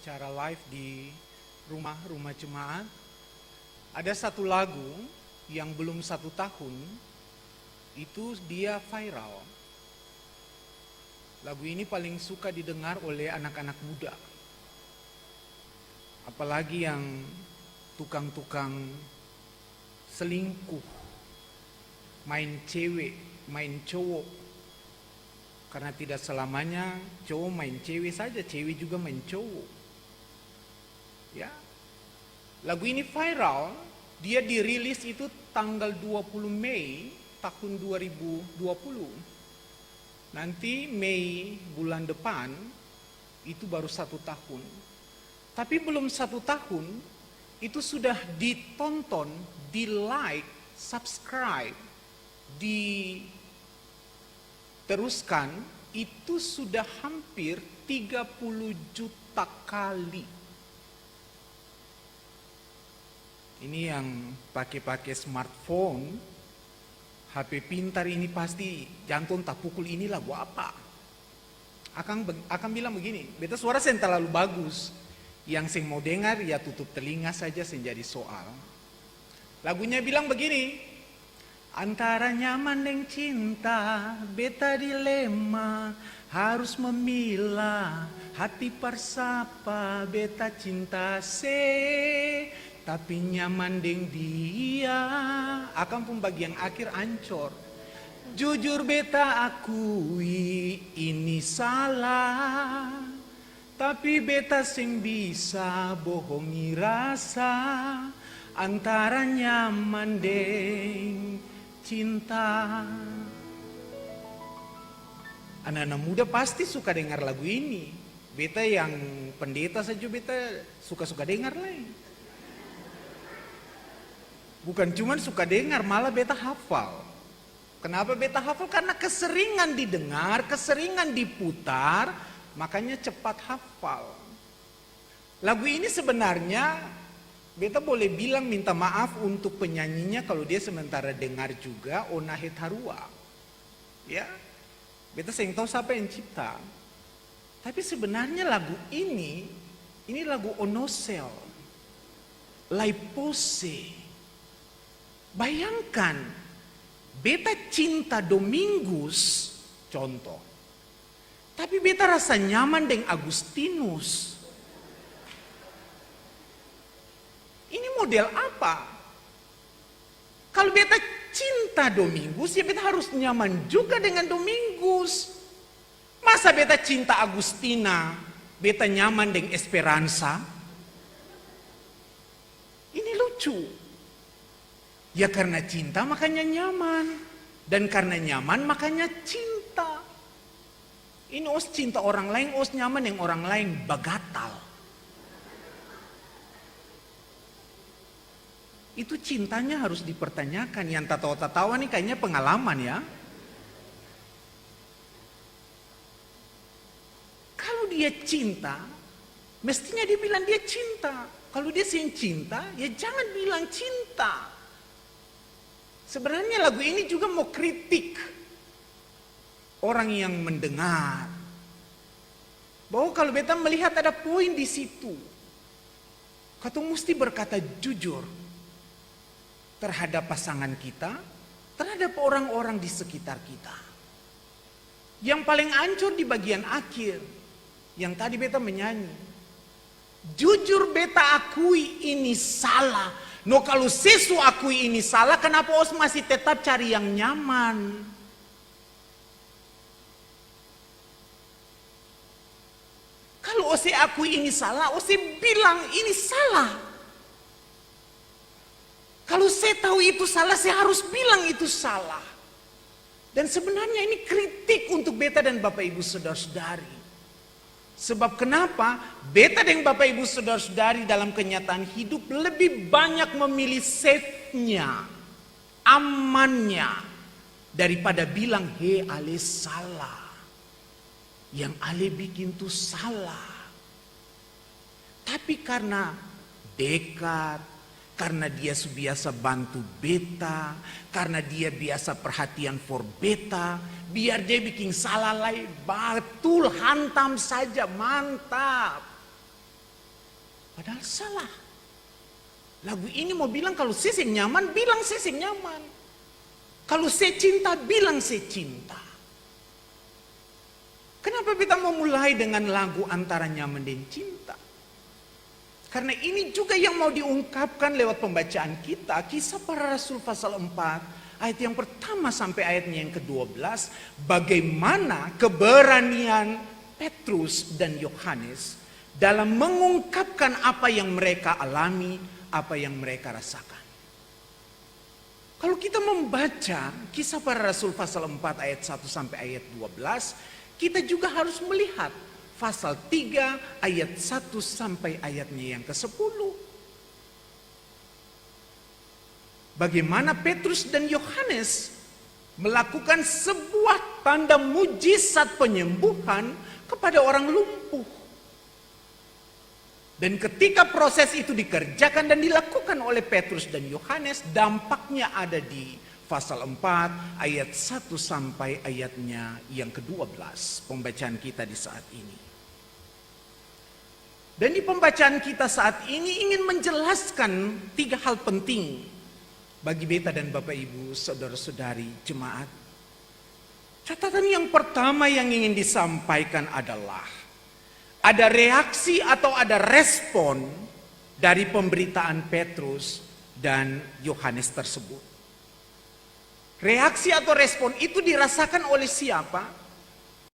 secara live di rumah jemaat. Ada satu lagu yang belum 1 tahun, itu dia viral. Lagu ini paling suka didengar oleh anak-anak muda. Apalagi yang tukang-tukang selingkuh, main cewek, main cowok. Karena tidak selamanya cowok main cewek saja, cewek juga main cowok. Ya. Lagu ini viral, dia dirilis itu tanggal 20 Mei tahun 2020. Nanti Mei bulan depan itu baru 1 tahun. Tapi belum 1 tahun itu sudah ditonton, di like, subscribe, diteruskan itu sudah hampir 30 juta kali. Ini yang pakai smartphone, HP pintar ini pasti jantung tak pukul, ini lagu apa? Akan bilang begini, beta suara sen terlalu bagus. Yang sing mau dengar ya tutup telinga saja sen jadi soal. Lagunya bilang begini, antara nyaman dan cinta, beta dilema, harus memilah, hati persapa, beta cinta tapi nyaman deng dia. Akan pun bagian akhir ancor. Jujur beta akui ini salah, tapi beta sing bisa bohongi rasa antara nyaman deng cinta. Anak-anak muda pasti suka dengar lagu ini. Beta yang pendeta saja beta suka-suka dengar lah. Bukan cuma suka dengar, malah beta hafal. Kenapa beta hafal? Karena keseringan didengar, keseringan diputar, makanya cepat hafal. Lagu ini sebenarnya beta boleh bilang minta maaf untuk penyanyinya kalau dia sementara dengar juga Onahe Tarua. Ya, beta sering tahu siapa yang cipta. Tapi sebenarnya lagu ini lagu Onosel, Laipose. Bayangkan, beta cinta Domingus, contoh. Tapi beta rasa nyaman dengan Agustinus. Ini model apa? Kalau beta cinta Domingus, ya beta harus nyaman juga dengan Domingus. Masa beta cinta Agustina, beta nyaman dengan Esperanza? Ini lucu. Ya karena cinta makanya nyaman. Dan karena nyaman makanya cinta. Ini os cinta orang lain, os nyaman yang orang lain, bagatal. Itu cintanya harus dipertanyakan. Yang tatawa-tatawa nih kayaknya pengalaman ya. Kalau dia cinta, mestinya dia bilang dia cinta. Kalau dia sing cinta, ya jangan bilang cinta. Sebenarnya lagu ini juga mau kritik orang yang mendengar. Bahwa kalau beta melihat ada poin di situ. Kata mesti berkata jujur terhadap pasangan kita, terhadap orang-orang di sekitar kita. Yang paling ancur di bagian akhir, yang tadi beta menyanyi. Jujur beta akui ini salah. No kalau sesu akui ini salah, kenapa os masih tetap cari yang nyaman? Kalau os akui ini salah, os bilang ini salah. Kalau saya tahu itu salah, saya harus bilang itu salah. Dan sebenarnya ini kritik untuk beta dan Bapak Ibu Saudara-saudari. Sebab kenapa? Beta dan Bapak Ibu Saudara-saudari dalam kenyataan hidup lebih banyak memilih safe-nya, amannya, daripada bilang, he ale salah. Yang ale bikin tuh salah. Tapi karena dekat, karena dia biasa bantu beta, karena dia biasa perhatian for beta, biar dia bikin salah lagi, betul hantam saja, mantap. Padahal salah. Lagu ini mau bilang kalau saya nyaman, bilang saya nyaman. Kalau saya cinta, bilang saya cinta. Kenapa kita mau mulai dengan lagu antara nyaman dan cinta? Karena ini juga yang mau diungkapkan lewat pembacaan kita. Kisah Para Rasul pasal 4, ayat yang pertama sampai ayatnya yang ke-12. Bagaimana keberanian Petrus dan Yohanes dalam mengungkapkan apa yang mereka alami, apa yang mereka rasakan. Kalau kita membaca Kisah Para Rasul pasal 4 ayat 1 sampai ayat 12, kita juga harus melihat pasal 3 ayat 1 sampai ayatnya yang ke-10. Bagaimana Petrus dan Yohanes melakukan sebuah tanda mujizat penyembuhan kepada orang lumpuh. Dan ketika proses itu dikerjakan dan dilakukan oleh Petrus dan Yohanes, dampaknya ada di pasal 4 ayat 1 sampai ayatnya yang ke-12, pembacaan kita di saat ini. Dan di pembacaan kita saat ini ingin menjelaskan 3 hal penting bagi beta dan Bapak Ibu, saudara-saudari jemaat. Catatan yang pertama yang ingin disampaikan adalah ada reaksi atau ada respon dari pemberitaan Petrus dan Yohanes tersebut. Reaksi atau respon itu dirasakan oleh siapa?